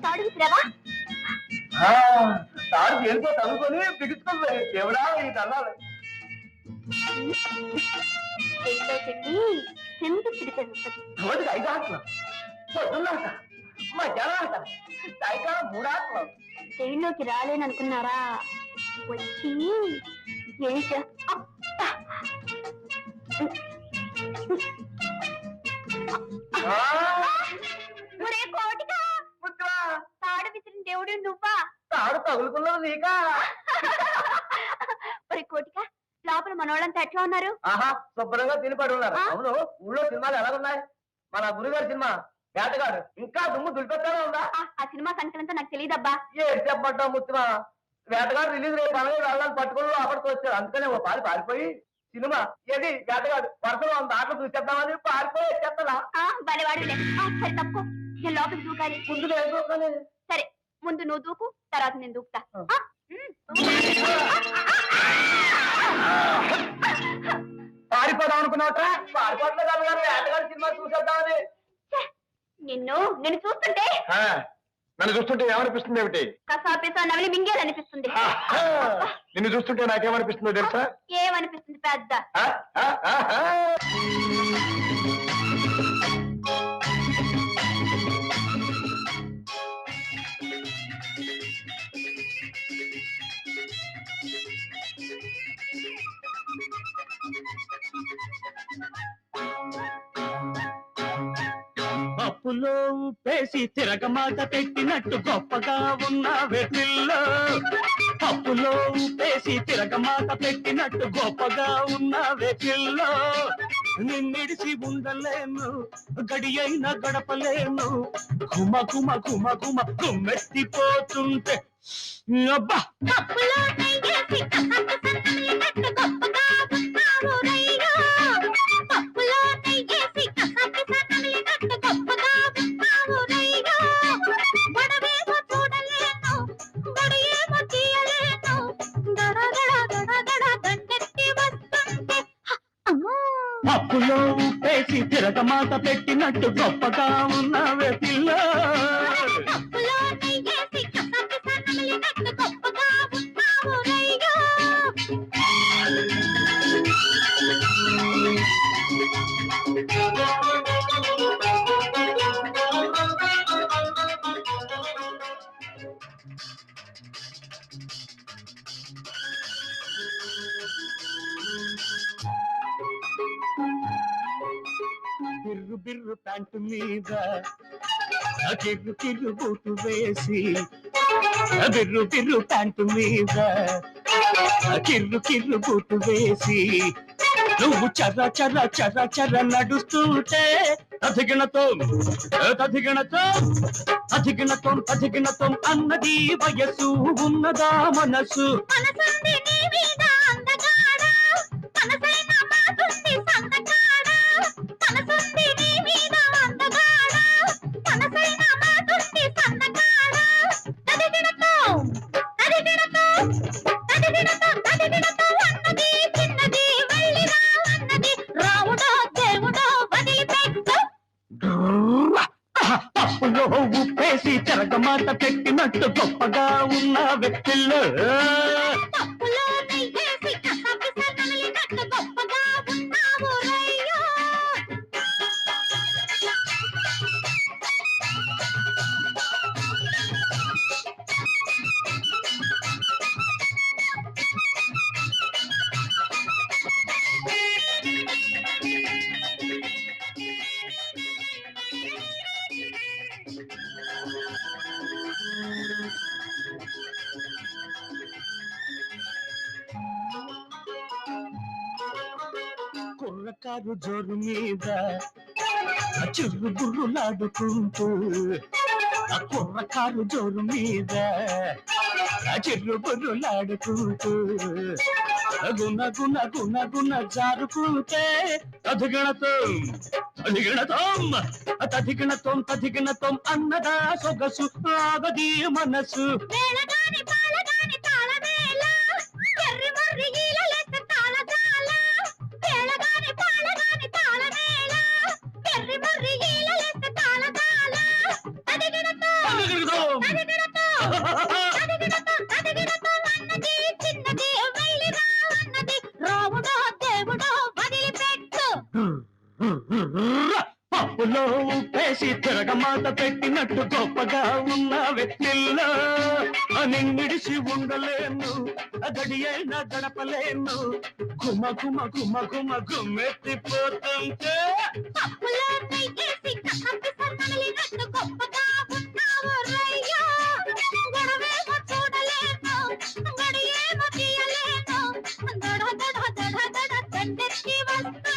తాడు విసిరావా? తాడు దేనికో తగులుకొని బిగుసుకుంది. ఎవడా ఈ దళాలు రెండో చెట్టి చెందు పిడిపెడుతుంది. రోజుకి 5 ఆటలు, పొద్దున్నాట, మధ్యాహ్నం ఆట, సాయంకాలం 3 ఆటలు. జైల్లోకి రాలేననుకున్నారా? వచ్చి ఏం తాడు విసిరిన దేవుడు నువ్వా? తాడు తగులుకున్నది నీకా? ఒరే కోటిక, లోపల మనోళ్ళంతా ఎట్లా ఉన్నారు? ఆహా, శుభ్రంగా తినిపడి ఉన్నారు. అవును, ఊళ్ళో సినిమాలు ఎలాగున్నాయి? మన గురుగారి సినిమా వేటగాడు ఇంకా దుమ్ము దులిపెట్టానే ఉందా? ఆ సినిమా సంఖ్యలంతా నాకు తెలియదబ్బా. ఏం చెప్పమంటావు ముత్తిమా, వేటగాడు రిలీజ్ రేపు అలాగే వెళ్ళాలని పట్టుకుని అక్కడికి వచ్చారు. అందుకనే ఓ పారిపోయి సినిమా ఏది వేటగాడు వరుసలో దాంట్లో చూసేద్దామని పారిపోయి వచ్చేస్తా. బలివాడులే. సరే తప్పుకో, నేను లోపలికి దూకాలి. ముందు నేను దూకాలి. సరే, ముందు నువ్వు దూకు, తర్వాత నేను దూకుతా. పారిపోదాం అనుకున్నావుట్రా? పారిపోవట్లేదు కాదు కానీ వేటగాడు సినిమా చూసేద్దామని. నిన్ను చూస్తుంటే నన్ను చూస్తుంటే ఏమనిపిస్తుంది? ఏమిటి? కసాపిసా నవలి మింగేయాలనిపిస్తుంది. నిన్ను చూస్తుంటే నాకేమనిపిస్తుందో తెలుసా? ఏమనిపిస్తుంది పెద్ద? పప్పులో ఉప్పేసి తిరగమాట పెట్టినట్టు గొప్పగా ఉన్నావే పిల్ల. పప్పులో ఉప్పేసి తిరగమాట పెట్టినట్టు గొప్పగా ఉన్నావే పిల్ల. నిన్నిడిసి ఉండలేను, గడి అయినా గడపలేను. గుమ గుమ గుమ గుమ గుమ్మెత్తిపోతుంటే అబ్బా. పప్పులో ఉప్పేసి తిరగమాట పెట్టినట్టు గొప్పగా ఉన్నావే పిల్ల. బిర్రు బిర్రు ప్యాంటు మీద కిర్రు కిర్రు బూటు వేసి, బిర్రు బిర్రు ప్యాంటు మీద కిర్రు కిర్రు బూటు వేసి, నువ్వు చర్ర చర్ర చర్ర చర్ర నడుస్తుంటే తదిగినతో తదిగినతో తదిగినతో తదిగినతో అన్నది వయస్సు, ఉన్నదా మనసు. పప్పులో ఉప్పేసి తిరగమాట పెట్టినట్టు గొప్పగా ఉన్న వ్యక్తుల్లో కుర్రకారు జోరు మీద చిర్రు బుర్రులాడుకుంటూ, కుర్రకారు జోరు మీద చిర్రు బుర్రులాడుకుంటూ, గుణ గుణ గుణ గుణ జారుకుంటే తదిగిణతం తదిగిణతం తదిగిణతం తదిగిణతం అన్నదా సొగసు, ఆగది మనసు. ఉప్పేసి తిరగమాత పెట్టినట్టు గొప్పగా ఉన్నావే పిల్ల నిన్నిడిసి ఉండలేను గడియైనా గడపలేను గుమ గుమ గుమ గుమ గుమ్మెత్తిపోతుంటే పప్పులో నెయ్యేసి కప్పి సన్నలినట్టు గొప్పగా ఉన్నావు రయ్యా. గొడవేమో చూడలేను, గడియేమో తీయలేను, దడ దడ దడ దడ దండెత్తి వస్తూ